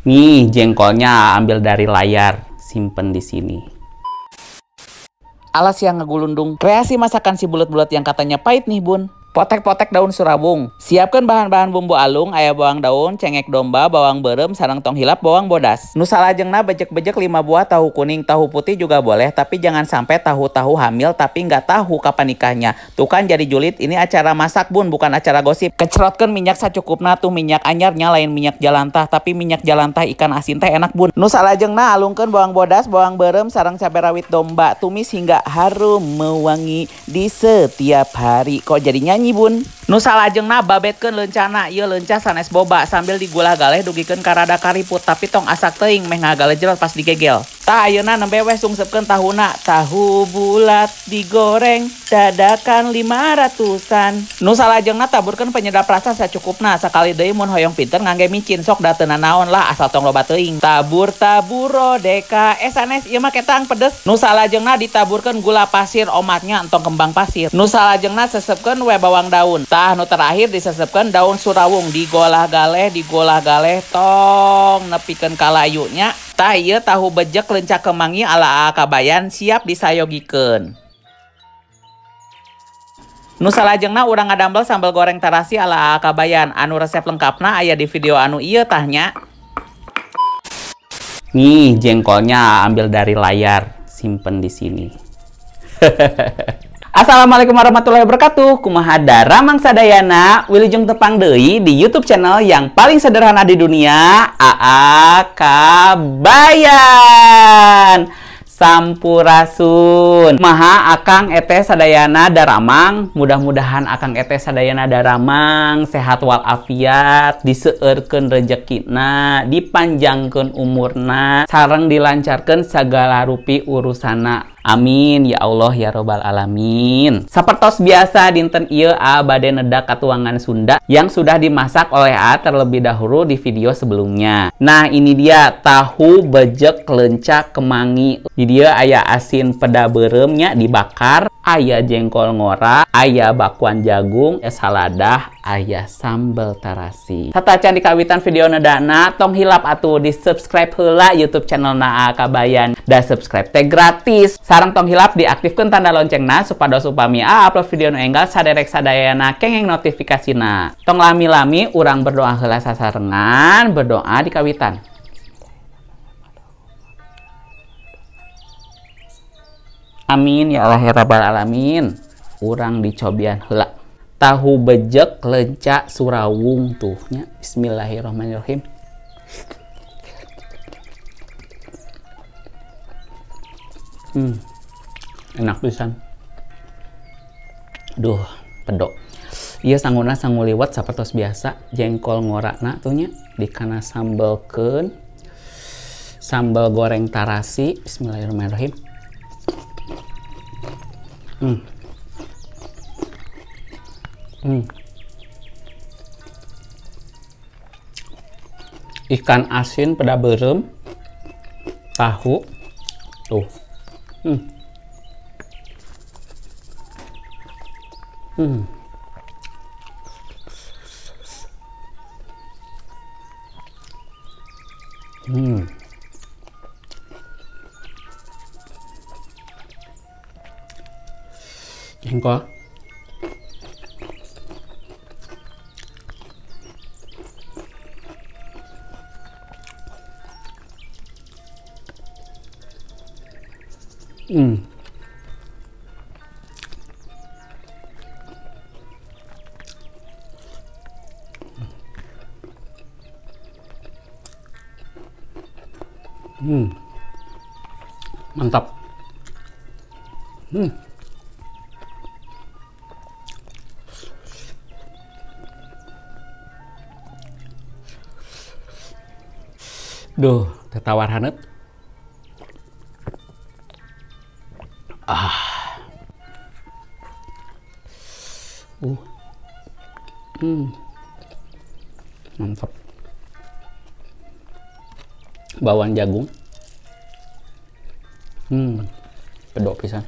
Nih, jengkolnya ambil dari layar, simpen di sini. Alas yang ngegulundung, kreasi masakan si bulat-bulat yang katanya pahit nih bun. Potek-potek daun surabung. Siapkan bahan-bahan bumbu alung, aya bawang daun, cengek domba, bawang berem, sareng tong hilap, bawang bodas. Nu salajengna bejek-bejek 5 buah tahu kuning, tahu putih juga boleh, tapi jangan sampai tahu-tahu hamil tapi nggak tahu kapan nikahnya. Tuh kan jadi julid, ini acara masak bun, bukan acara gosip. Kecerotkan minyak sacukupna tuh minyak anyarnya lain minyak jalantah, tapi minyak jalantah ikan asin teh enak bun. Nu salajengna alungkeun bawang bodas, bawang berem, sareng cabai rawit domba, tumis hingga harum mewangi di setiap hari. Kok jadinya bun. Nu salajengna babetkeun leuncana ieu leuncah sanes boba sambil digulah galeh dugikeun ka rada kariput tapi tong asak teuing meh ngagalejrot pas digegel. Tah ayeuna nembe weh sungsepkeun tahuna. Tahu bulat digoreng dadakan 500-an. Nu salajengna taburkeun penyedap rasa sacukupna sakali deui mun hoyong pinter ngangge micin sok da teu naon lah asal tong loba teuing. Tabur deka sanes ieu mah ketang pedes. Nu salajengna ditaburkeun gula pasir omatnya entong kembang pasir. Nu salajengna sesepkeun we bawang daun. Tah nu terakhir disesepkeun daun surawung digolah galeh tong nepikeun ka layunya. Tah ieu tahu bejek leuncah kemangi ala kabayan siap disayogikeun. Nu salajengna urang ngadambel sambal goreng tarasi ala kabayan. Anu resep lengkapna aya di video anu ieu tahnya. Nih, jengkolnya ambil dari layar, simpen di sini. Assalamualaikum warahmatullahi wabarakatuh. Kumaha daramang sadayana, wilujeng tepang deui di YouTube channel yang paling sederhana di dunia, AA Kabayan. Sampurasun. Maha akang ete sadayana daramang, mudah-mudahan akang ete sadayana daramang sehat walafiat, diseueurkeun rezekina, dipanjangkeun umurna, sareng dilancarkeun sagala rupi urusana. Amin ya Allah ya robbal alamin. Sapertos biasa dinten ieu A bade nedak katuangan Sunda yang sudah dimasak oleh A terlebih dahulu di video sebelumnya. Nah, ini dia tahu bejek lenca kemangi. Di dia aya asin peda beuremnya dibakar, aya jengkol ngora, aya bakwan jagung, saladah, aya sambal tarasi. Satacan dikawitan video nedana tong hilap atuh di subscribe heula YouTube channel AA Kabayan. Da subscribe teh gratis. Sareng tong hilap diaktifkan tanda loncengna supados upami upload video nu enggal saderek sadayana kenging notifikasina. Tong lami-lami urang berdoa heula sasarengan, berdoa dikawitan. Amin ya Allah ya rabbal alamin. Urang dicobian heula. Tahu bejek lenca surawung tuhnya. Bismillahirrahmanirrahim. Enak pisan. Duh, pedok. Ieu sangguna sangu liwat sapertos biasa, jengkol ngorana tuhnya dikana sambelkeun. Sambal goreng tarasi. Bismillahirrahmanirrahim. Ikan asin peda beurem, tahu tuh. Jengkol. Mantap. Duh, tetawar hanet. Mantap. Bawang jagung. Pedok pisan.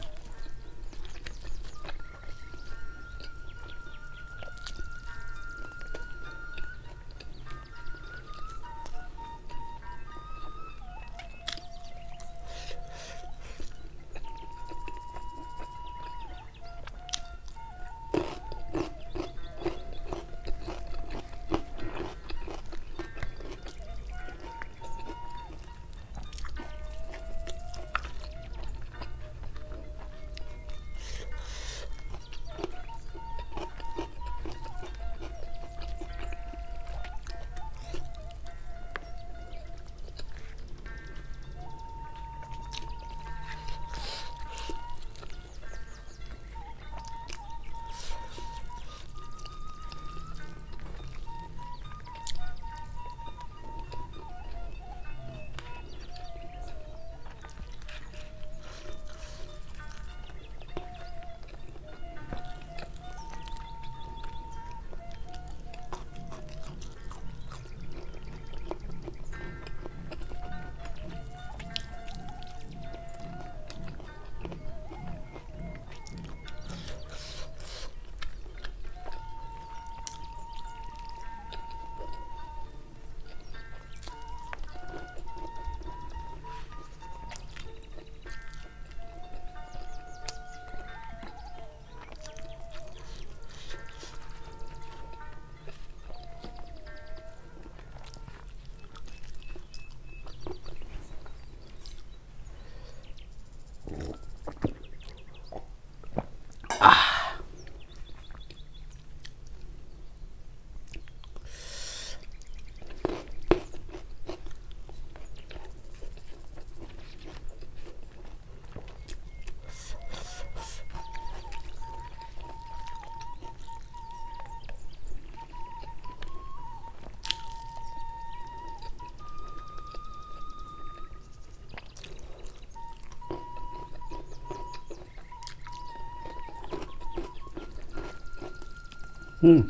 Hmm.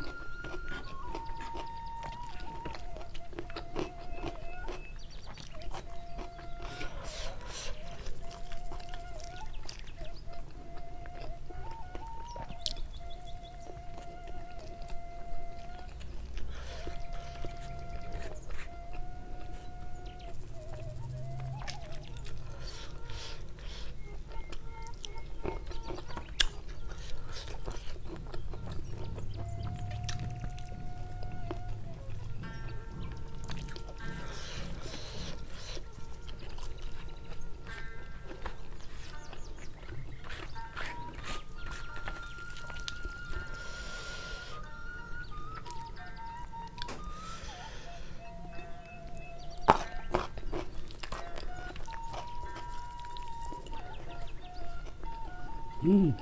Hmm.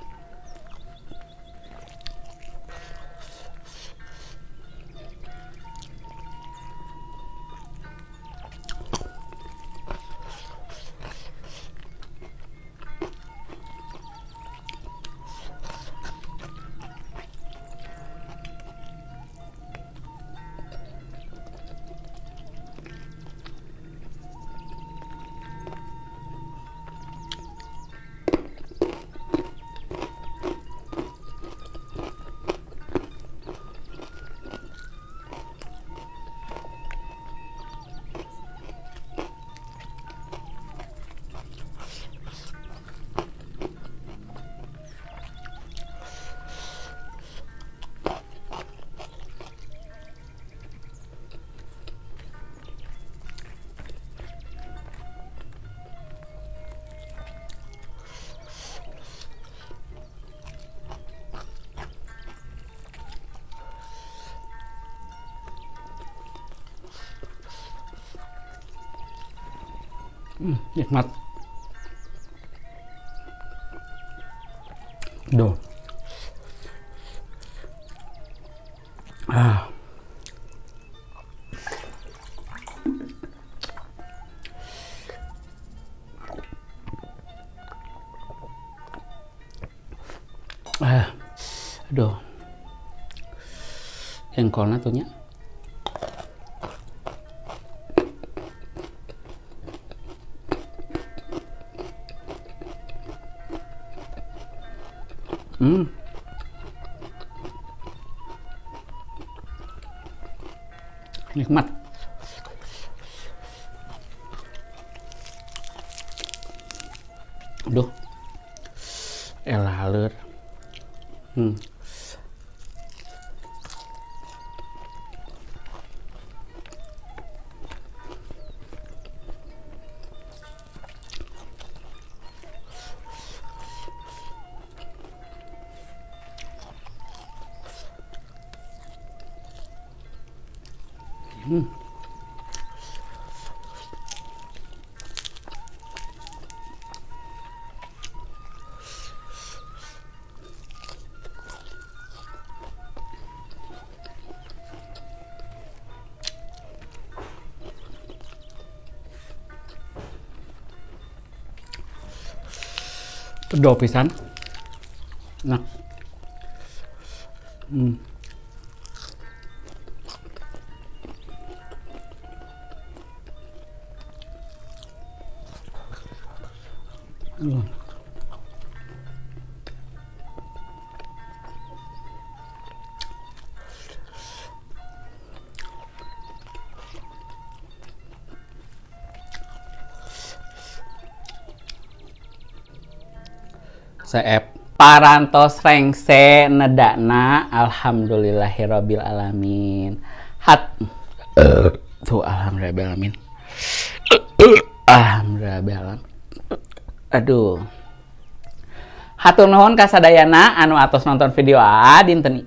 Nikmat. Duh. Ah. Aduh. Jengkolnya tuh nya. Nikmat. Aduh. Elah haleur. Pedol pisan. Nah. Seep parantos rengse nedakna alhamdulillahirabbil alamin. Tuh alhamdulillahirabbil alamin. Alhamdulillahirabbil alamin. Aduh. Hatur nuhun ka sadayana anu atos nonton video AA dinten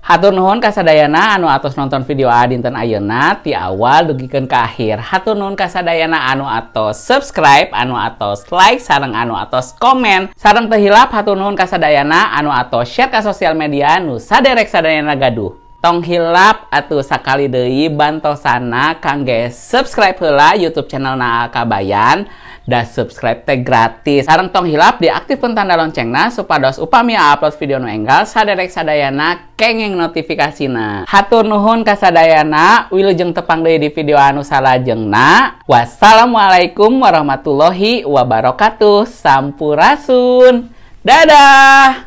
Hatur nuhun ka sadayana anu atos nonton video AA dinten ayeuna ti awal dugikeun ka akhir. Hatur nuhun ka sadayana anu atos subscribe, anu atos like sareng anu atos komen. Sareng teu hilap hatur nuhun ka sadayana anu atos share ka sosial media nu saderek sadayana gaduh. Tong hilap atuh sakali deui bantosana kangge subscribe heula YouTube channel na Kabayan. Da subscribe teh gratis. Sareng tong hilap diaktifkeun tanda loncengna supados upami upload video nu enggal saderek sadayana kenging notifikasina. Hatur nuhun kasadayana, wilujeng tepang deui di video anu salajengna. Wassalamualaikum warahmatullahi wabarakatuh. Sampurasun. Dadah.